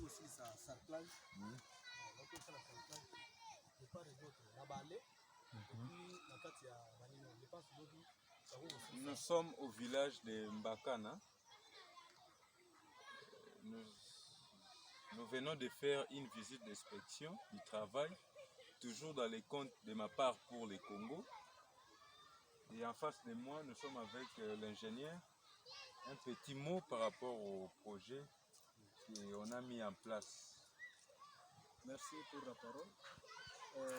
aussi sa sarclage. Donc ça la sarclage. De part et d'autre, la balai. Et puis la carte il y a vanille. Je pense que ça vaut aussi. Nous sommes au village de Mbakana. Nous venons de faire une visite d'inspection du travail, toujours dans les comptes de ma part pour les Congo. Et en face de moi, nous sommes avec l'ingénieur. Un petit mot par rapport au projet qu'on a mis en place. Merci pour la parole.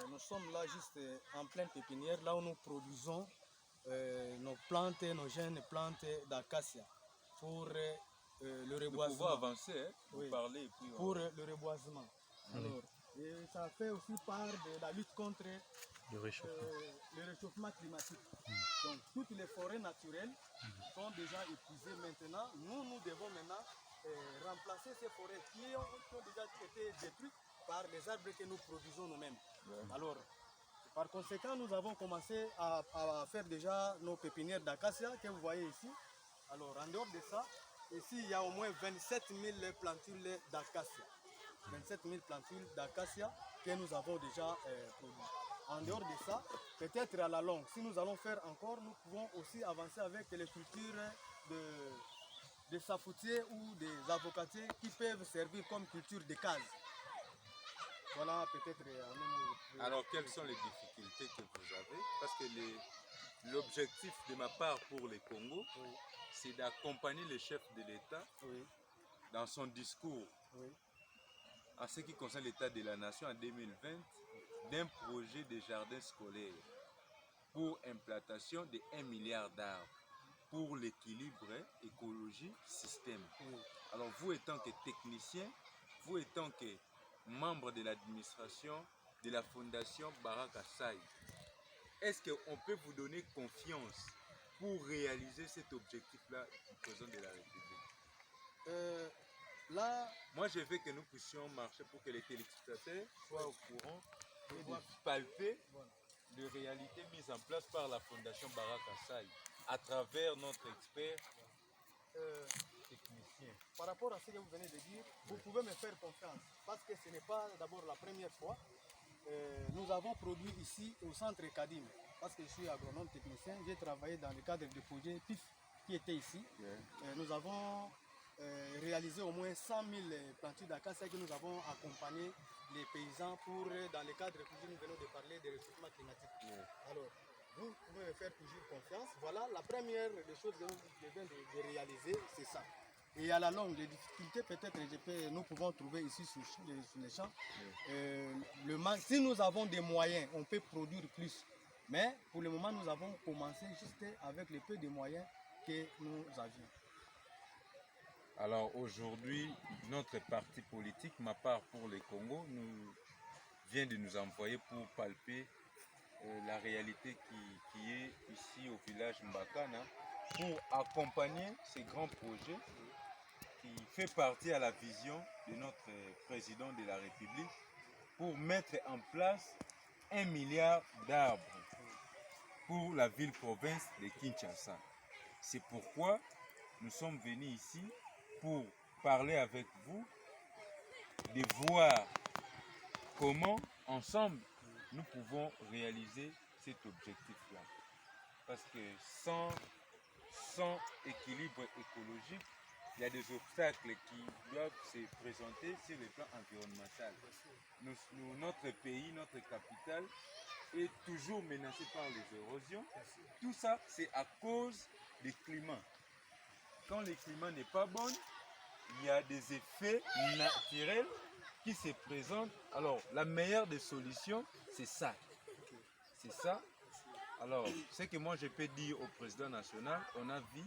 Nous sommes là juste en pleine pépinière, là où nous produisons nos plantes, nos jeunes plantes d'acacia pour le reboisement. Nous pouvons avancer, hein, vous parlez et puis pour le reboisement. Alors, et ça fait aussi part de la lutte contre le réchauffement climatique. Donc, toutes les forêts naturelles sont déjà épuisées maintenant. Nous devons maintenant remplacer ces forêts qui ont déjà été détruites par les arbres que nous produisons nous-mêmes. Alors, par conséquent, nous avons commencé à faire déjà nos pépinières d'acacia que vous voyez ici. Alors, en dehors de ça, ici, il y a au moins 27 000 plantules d'acacia. 27 000 plantules d'acacia que nous avons déjà produites. En dehors de ça, peut-être à la longue, si nous allons faire encore, nous pouvons aussi avancer avec les cultures de safoutiers ou des avocatiers qui peuvent servir comme culture de case. Voilà peut-être un mot. Alors, quelles sont les difficultés que vous avez? Parce que l'objectif de ma part pour les Congo, c'est d'accompagner le chef de l'État dans son discours en ce qui concerne l'état de la nation en 2020 d'un projet de jardin scolaire pour implantation de 1 milliard d'arbres pour l'équilibre écologie-système. Alors vous étant que technicien, vous étant que membre de l'administration de la fondation Baraka Sai, est-ce qu'on peut vous donner confiance pour réaliser cet objectif-là du président de la République? Là, moi, je veux que nous puissions marcher pour que les téléspectateurs soient au courant et de palper de réalités mises en place par la Fondation Baraka Sai à travers notre expert technicien. Par rapport à ce que vous venez de dire, vous pouvez me faire confiance parce que ce n'est pas d'abord la première fois. Nous avons produit ici au centre Kadim, parce que je suis agronome technicien, j'ai travaillé dans le cadre du projet PIF qui était ici. Nous avons réalisé au moins 100 000 plantures d'acacia que nous avons accompagné les paysans pour, dans le cadre que nous venons de parler des réchauffements climatiques. Alors, vous pouvez me faire toujours confiance. Voilà, la première des choses que nous devons de réaliser, c'est ça. Et à la longue, les difficultés, peut-être, nous pouvons trouver ici sur les champs. Si nous avons des moyens, on peut produire plus. Mais pour le moment, nous avons commencé juste avec le peu de moyens que nous avions. Alors aujourd'hui, notre parti politique, ma part pour le Congo, vient de nous envoyer pour palper la réalité qui est ici au village Mbakana, pour accompagner ces grands projets qui fait partie à la vision de notre président de la République pour mettre en place 1 milliard d'arbres pour la ville-province de Kinshasa. C'est pourquoi nous sommes venus ici pour parler avec vous, de voir comment ensemble nous pouvons réaliser cet objectif-là. Parce que sans équilibre écologique, il y a des obstacles qui doivent se présenter sur le plan environnemental. Notre pays, notre capitale est toujours menacé par les érosions. Tout ça, c'est à cause du climat. Quand le climat n'est pas bon, il y a des effets naturels qui se présentent. Alors, la meilleure des solutions, c'est ça. C'est ça. Alors, ce que moi je peux dire au président national, on a vu,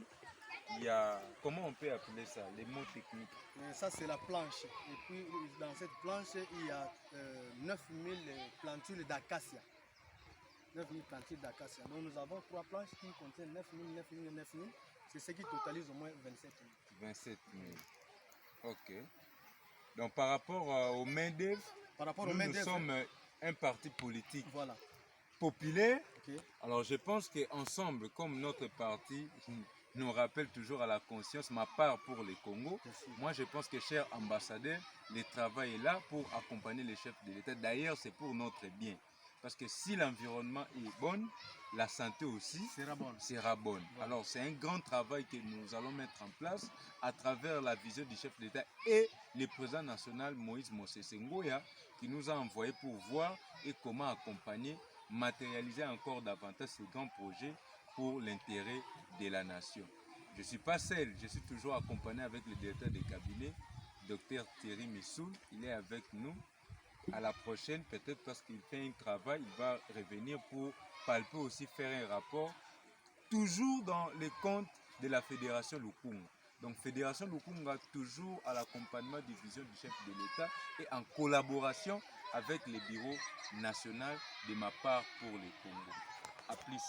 il y a, comment on peut appeler ça, les mots techniques. Ça, c'est la planche. Et puis, dans cette planche, il y a 9000 plantules d'acacia. 9000 plantules d'acacia. Donc, nous avons 3 planches qui contiennent 9000, 9000, 9000. C'est ce qui totalise au moins 27 000. 27 000. Ok. Donc, par rapport aux main-d'œuvre, nous sommes un parti politique populaire. Alors, je pense qu'ensemble, comme notre parti, nous rappelle toujours à la conscience ma part pour le Congo. Moi, je pense que, cher ambassadeur, le travail est là pour accompagner les chefs de l'État. D'ailleurs, c'est pour notre bien. Parce que si l'environnement est bon, la santé aussi sera bonne. Ouais. Alors, c'est un grand travail que nous allons mettre en place à travers la vision du chef d'État et le président national Moïse Mosese Ngoya qui nous a envoyé pour voir et comment accompagner, matérialiser encore davantage ces grands projets pour l'intérêt de la nation. Je ne suis pas seul, je suis toujours accompagné avec le directeur de cabinet, Dr Thierry Missoul. Il est avec nous. À la prochaine, peut-être parce qu'il fait un travail, il va revenir pour palper aussi, faire un rapport, toujours dans les comptes de la Fédération Lukunga. Donc, Fédération Lukunga, toujours à l'accompagnement des visions du chef de l'État et en collaboration avec le bureau national de ma part pour le Congo. À plus.